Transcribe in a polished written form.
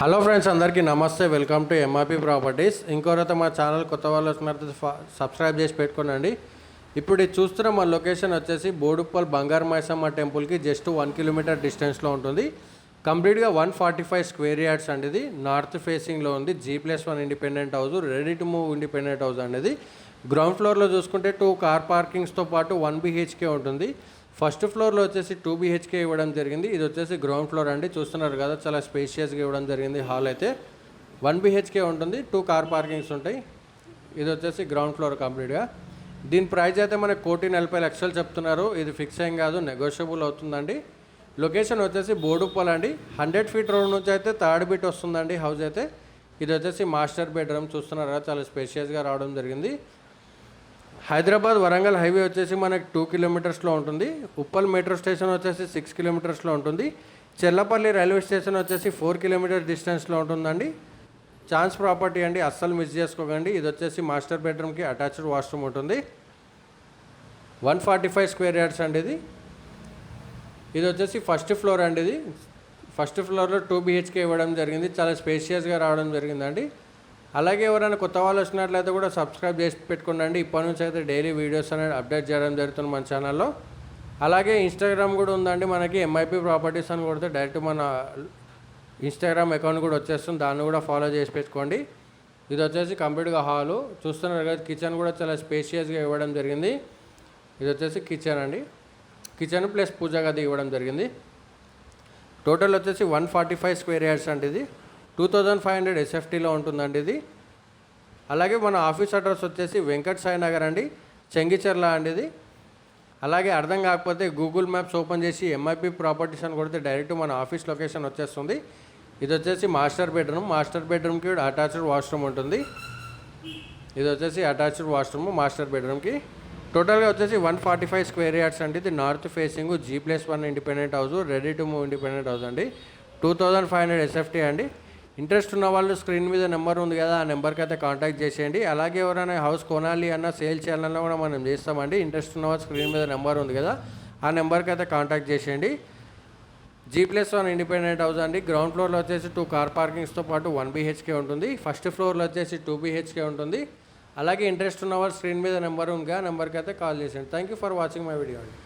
Hello friends, అందరికీ నమస్తే. Welcome to MRP properties. ఇంకోరైతే మా ఛానల్ కొత్త వాళ్ళు వస్తున్నట్టు సబ్స్క్రైబ్ చేసి పెట్టుకోనండి. ఇప్పుడు ఇది చూస్తున్న మా లొకేషన్ వచ్చేసి బోడుప్పల్ బంగారు మైసమ్మ టెంపుల్కి జస్ట్ 1 కిలోమీటర్ డిస్టెన్స్లో ఉంటుంది. కంప్లీట్గా 145 స్క్వేర్ యార్డ్స్ అండి. ఇది నార్త్ ఫేసింగ్లో ఉంది. G+1 independent house, ready to move independent house అనేది. గ్రౌండ్ ఫ్లోర్లో చూసుకుంటే 2 కార్ పార్కింగ్స్తో పాటు 1 BHK ఉంటుంది. ఫస్ట్ ఫ్లోర్లో వచ్చేసి 2 BHK ఇవ్వడం జరిగింది. ఇది వచ్చేసి గ్రౌండ్ ఫ్లోర్ అండి. చూస్తున్నారు కదా, చాలా స్పేషియస్గా ఇవ్వడం జరిగింది. హాల్ అయితే 1 BHK ఉంటుంది. 2 కార్ పార్కింగ్స్ ఉంటాయి. ఇది వచ్చేసి గ్రౌండ్ ఫ్లోర్ కంప్లీట్గా. దీని ప్రైస్ అయితే మనకు 1,40,00,000 చెప్తున్నారు. ఇది ఫిక్స్ ఏం కాదు, నెగోషియబుల్ అవుతుందండి. లొకేషన్ వచ్చేసి బోడుప్పల్ అండి. 100 ఫీట్ రోడ్ నుంచి అయితే థర్డ్ బిట్ వస్తుందండి హౌస్ అయితే. ఇది వచ్చేసి మాస్టర్ బెడ్రూమ్. చూస్తున్నారు కదా, చాలా స్పేషియస్గా రావడం జరిగింది. హైదరాబాద్ వరంగల్ హైవే వచ్చేసి మనకి 2 కిలోమీటర్స్లో ఉంటుంది. ఉప్పల్ మెట్రో స్టేషన్ వచ్చేసి 6 కిలోమీటర్స్లో ఉంటుంది. చెల్లపల్లి రైల్వే స్టేషన్ వచ్చేసి 4 కిలోమీటర్ డిస్టెన్స్లో ఉంటుందండి. ఛాన్స్ ప్రాపర్టీ అండి, అస్సలు మిస్ చేసుకోకండి. ఇది వచ్చేసి మాస్టర్ బెడ్రూమ్కి అటాచ్డ్ వాష్రూమ్ ఉంటుంది. 145 స్క్వేర్ యార్డ్స్ అండి ఇది. ఇది వచ్చేసి ఫస్ట్ ఫ్లోర్ అండి. ఇది ఫస్ట్ ఫ్లోర్లో 2 BHK ఇవ్వడం జరిగింది. చాలా స్పేషియస్గా రావడం జరిగిందండి. అలాగే ఎవరైనా కొత్త వాళ్ళు వచ్చినట్లయితే కూడా సబ్స్క్రైబ్ చేసి పెట్టుకోండి. ఇప్పటి నుంచి అయితే డైలీ వీడియోస్ అనేది అప్డేట్ చేయడం జరుగుతుంది మన ఛానల్లో. అలాగే ఇన్స్టాగ్రామ్ కూడా ఉందండి మనకి. MIP ప్రాపర్టీస్ అని కొడితే డైరెక్ట్ మన ఇన్స్టాగ్రామ్ అకౌంట్ కూడా వచ్చేస్తుంది. దాన్ని కూడా ఫాలో చేసి పెట్టుకోండి. ఇది వచ్చేసి కంప్లీట్గా హాలు. చూస్తున్నారు కదా, కిచెన్ కూడా చాలా స్పేషియస్గా ఇవ్వడం జరిగింది. ఇది వచ్చేసి కిచెన్ అండి. కిచెన్ ప్లస్ పూజా గది ఇవ్వడం జరిగింది. టోటల్ వచ్చేసి 145 స్క్వేర్ యార్డ్స్ అండి. ఇది 2500 SFTలో ఉంటుందండి ఇది. అలాగే మన ఆఫీస్ అడ్రస్ వచ్చేసి వెంకట్ సాయి నగర్ అండి, చెంగిచెర్ల అండి ఇది. అలాగే అర్థం కాకపోతే గూగుల్ మ్యాప్స్ ఓపెన్ చేసి MIP ప్రాపర్టీస్ అని కొడితే డైరెక్ట్ మన ఆఫీస్ లొకేషన్ వచ్చేస్తుంది. ఇది వచ్చేసి మాస్టర్ బెడ్రూమ్. మాస్టర్ బెడ్రూమ్కి అటాచ్డ్ వాష్రూమ్ ఉంటుంది. ఇది వచ్చేసి అటాచ్డ్ వాష్రూమ్ మాస్టర్ బెడ్రూమ్కి. టోటల్గా వచ్చేసి 145 స్క్వేర్ యార్డ్స్ అండి. ఇది north facing, G+1 independent house, ready to move independent house అండి. 2500 SFT అండి. ఇంట్రెస్ట్ ఉన్న వాళ్ళు స్క్రీన్ మీద నెంబర్ ఉంది కదా, ఆ నెంబర్కి అయితే కాంటాక్ట్ చేసేయండి. అలాగే ఎవరైనా హౌస్ కొనాలి అన్నా సేల్ చేయాలన్నా కూడా మనం చేస్తామండి. ఇంట్రెస్ట్ ఉన్న వాళ్ళు స్క్రీన్ మీద నెంబర్ ఉంది కదా, ఆ నెంబర్కి అయితే కాంటాక్ట్ చేసేయండి. G+1 ఇండిపెండెంట్ హౌస్ అండి. గ్రౌండ్ ఫ్లోర్లో వచ్చేసి 2 కార్ పార్కింగ్స్తో పాటు 1 BHK ఉంటుంది. ఫస్ట్ ఫ్లోర్లో వచ్చేసి 2 BHK ఉంటుంది. అలాగే ఇంట్రెస్ట్ ఉన్న వాళ్ళు స్క్రీన్ మీద నెంబర్ ఉంది కదా, నెంబర్కి అయితే కాల్ చేసేయండి. Thank you for watching my video అండి.